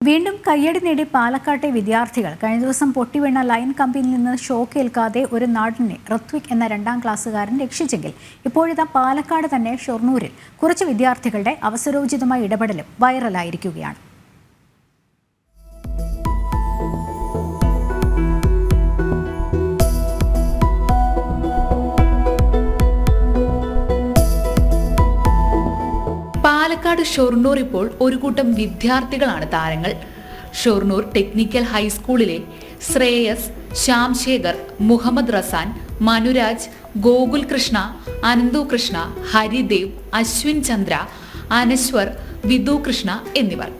വീണ്ടും കയ്യടി നേടി പാലക്കാട്ടെ വിദ്യാർത്ഥികൾ കഴിഞ്ഞ ദിവസം പൊട്ടിവീണ ലൈൻ കമ്പിയിൽ നിന്ന് ഷോക്ക് ഏൽക്കാതെ ഒരു നാടിനെ ഋത്വിക് എന്ന 2ാം ക്ലാസ്സുകാരൻ രക്ഷിച്ചെങ്കിൽ ഇപ്പോഴിതാ പാലക്കാട് തന്നെ ഷൊർണൂരിൽ കുറച്ച് വിദ്യാർത്ഥികളുടെ അവസരോചിതമായ ഇടപെടലും വൈറലായിരിക്കുകയാണ്. പാലക്കാട് ഷൊർണൂർ ഇപ്പോൾ ഒരു കൂട്ടം വിദ്യാർത്ഥികളാണ് താരങ്ങൾ. ഷൊർണൂർ ടെക്നിക്കൽ ഹൈസ്കൂളിലെ ശ്രേയസ്, ശ്യാംശേഖർ, മുഹമ്മദ് റസാൻ, മനുരാജ്, ഗോകുൽ കൃഷ്ണ, അനന്തു കൃഷ്ണ, ഹരിദേവ്, അശ്വിൻ ചന്ദ്ര, അനശ്വർ, വിധു കൃഷ്ണ എന്നിവർ.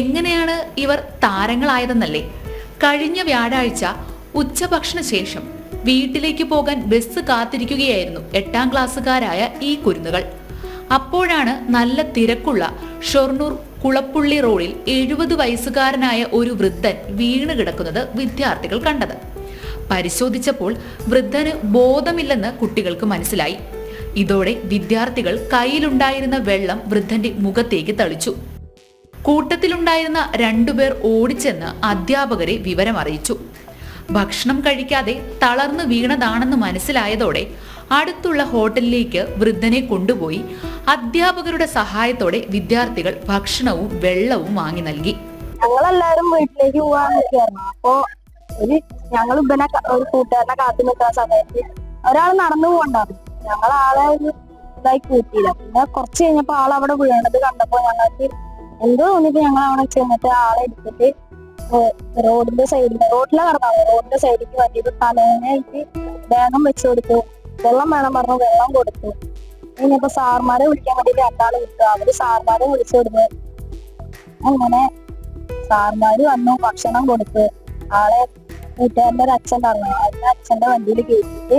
എങ്ങനെയാണ് ഇവർ താരങ്ങളായതെന്നല്ലേ? കഴിഞ്ഞ വ്യാഴാഴ്ച ഉച്ചഭക്ഷണ ശേഷം വീട്ടിലേക്ക് പോകാൻ ബസ് കാത്തിരിക്കുകയായിരുന്നു 8ാം ക്ലാസ്സുകാരായ ഈ കുരുന്നുകൾ. അപ്പോഴാണ് നല്ല തിരക്കുള്ള ഷൊർണൂർ കുളപ്പുള്ളി റോഡിൽ 70 വയസ്സുകാരനായ ഒരു വൃദ്ധൻ വീണ് കിടക്കുന്നത് വിദ്യാർത്ഥികൾ കണ്ടത്. പരിശോധിച്ചപ്പോൾ വൃദ്ധന് ബോധമില്ലെന്ന് കുട്ടികൾക്ക് മനസ്സിലായി. ഇതോടെ വിദ്യാർത്ഥികൾ കയ്യിലുണ്ടായിരുന്ന വെള്ളം വൃദ്ധന്റെ മുഖത്തേക്ക് തളിച്ചു. കൂട്ടത്തിലുണ്ടായിരുന്ന 2 പേർ ഓടിച്ചെന്ന് അധ്യാപകരെ വിവരം അറിയിച്ചു. ഭക്ഷണം കഴിക്കാതെ തളർന്നു വീണതാണെന്ന് മനസ്സിലായതോടെ അടുത്തുള്ള ഹോട്ടലിലേക്ക് വൃദ്ധനെ കൊണ്ടുപോയി അധ്യാപകരുടെ സഹായത്തോടെ വിദ്യാർത്ഥികൾ ഭക്ഷണവും വെള്ളവും വാങ്ങി നൽകി. ഞങ്ങളെല്ലാരും വീട്ടിലേക്ക് പോകാൻ നിൽക്കുകയായിരുന്നു. അപ്പോ ഞങ്ങൾ ഒരു കൂട്ടുകാരനെ കാത്തു നിൽക്കുന്ന സമയത്ത് ഒരാൾ നടന്നു പോകണ്ടായിരുന്നു. ഞങ്ങൾ ആളെ ഇതായി കൂട്ടിയില്ല. പിന്നെ കുറച്ച് കഴിഞ്ഞപ്പോ ആൾ അവിടെ വീണത് കണ്ടപ്പോ ഞങ്ങൾക്ക് എന്തോ തോന്നിട്ട് ഞങ്ങൾ അവിടെ ചെന്നിട്ട് ആളെ എടുത്തിട്ട് റോഡിലെ കടന്നു. റോഡിന്റെ സൈഡിലേക്ക് വന്നിട്ട് തലേനായിട്ട് വേഗം വെച്ചു കൊടുത്തു. വെള്ളം വേണം പറഞ്ഞു വെള്ളം കൊടുത്തു. ഇനിയിപ്പോ സാർമാരെ വിളിക്കാൻ വേണ്ടിട്ട് 2 ആള് വിട്ടു. അവര് സാർമാരെ വിളിച്ചു കൊടുത്തു. അങ്ങനെ സാർമാര് വന്നു, ഭക്ഷണം കൊടുത്ത് ആളെ കൂട്ടുകാരന്റെ ഒരു അച്ഛൻ പറഞ്ഞു. അതിന്റെ അച്ഛന്റെ വണ്ടിയിൽ കയറ്റിട്ട്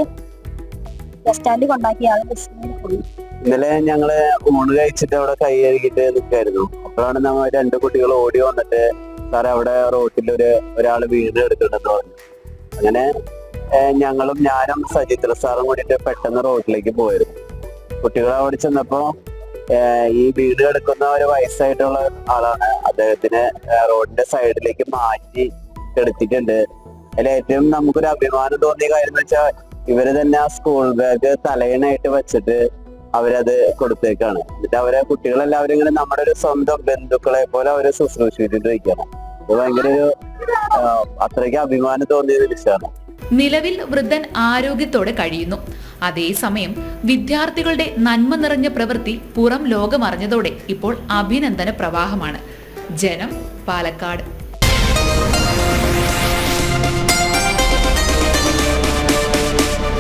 ബസ് സ്റ്റാൻഡിൽ കൊണ്ടാക്കി ആള് ബസ്സിൽ പോയി. ഇന്നലെ ഞങ്ങള് ഊണ് കഴിച്ചിട്ട് അവിടെ കൈ കഴുകിട്ട് നിൽക്കായിരുന്നു. അപ്പോഴാണ് നമ്മൾ 2 കുട്ടികൾ ഓടി വന്നിട്ട് സാറേ അവിടെ റോട്ടിൽ ഒരാള് വീട് എടുത്തിട്ടുണ്ടെന്ന് പറഞ്ഞു. അങ്ങനെ ഞാനും സജിത്ര സാറും കൂടിയിട്ട് പെട്ടെന്ന് റോഡിലേക്ക് പോയിരുന്നു. കുട്ടികൾ അവിടെ ചെന്നപ്പോ ഈ വീട് എടുക്കുന്ന ഒരു വയസ്സായിട്ടുള്ള ആളാണ്. അദ്ദേഹത്തിന് റോഡിന്റെ സൈഡിലേക്ക് മാറ്റി കിടത്തിയിട്ടുണ്ട്. അതിൽ ഏറ്റവും നമുക്കൊരു അഭിമാനം തോന്നിയ കാര്യം എന്ന് വെച്ചാൽ ഇവര് തന്നെ ആ സ്കൂൾ ബാഗ് തലയണായിട്ട് വെച്ചിട്ട് അവരത് കൊടുത്തേക്കാണ്. എന്നിട്ട് അവരെ കുട്ടികളെല്ലാവരും ഇങ്ങനെ നമ്മുടെ ഒരു സ്വന്തം ബന്ധുക്കളെ പോലെ അവര് ശുശ്രൂഷിച്ചിട്ടിരിക്കുകയാണ്. അത് ഭയങ്കര അത്രയ്ക്ക് അഭിമാനം തോന്നിയ ഒരു വിഷയമാണ്. നിലവിൽ വൃദ്ധൻ ആരോഗ്യത്തോടെ കഴിയുന്നു. അതേസമയം വിദ്യാർത്ഥികളുടെ നന്മ നിറഞ്ഞ പ്രവൃത്തി പുറം ലോകമറിഞ്ഞതോടെ ഇപ്പോൾ അഭിനന്ദന പ്രവാഹമാണ്. ജനം, പാലക്കാട്.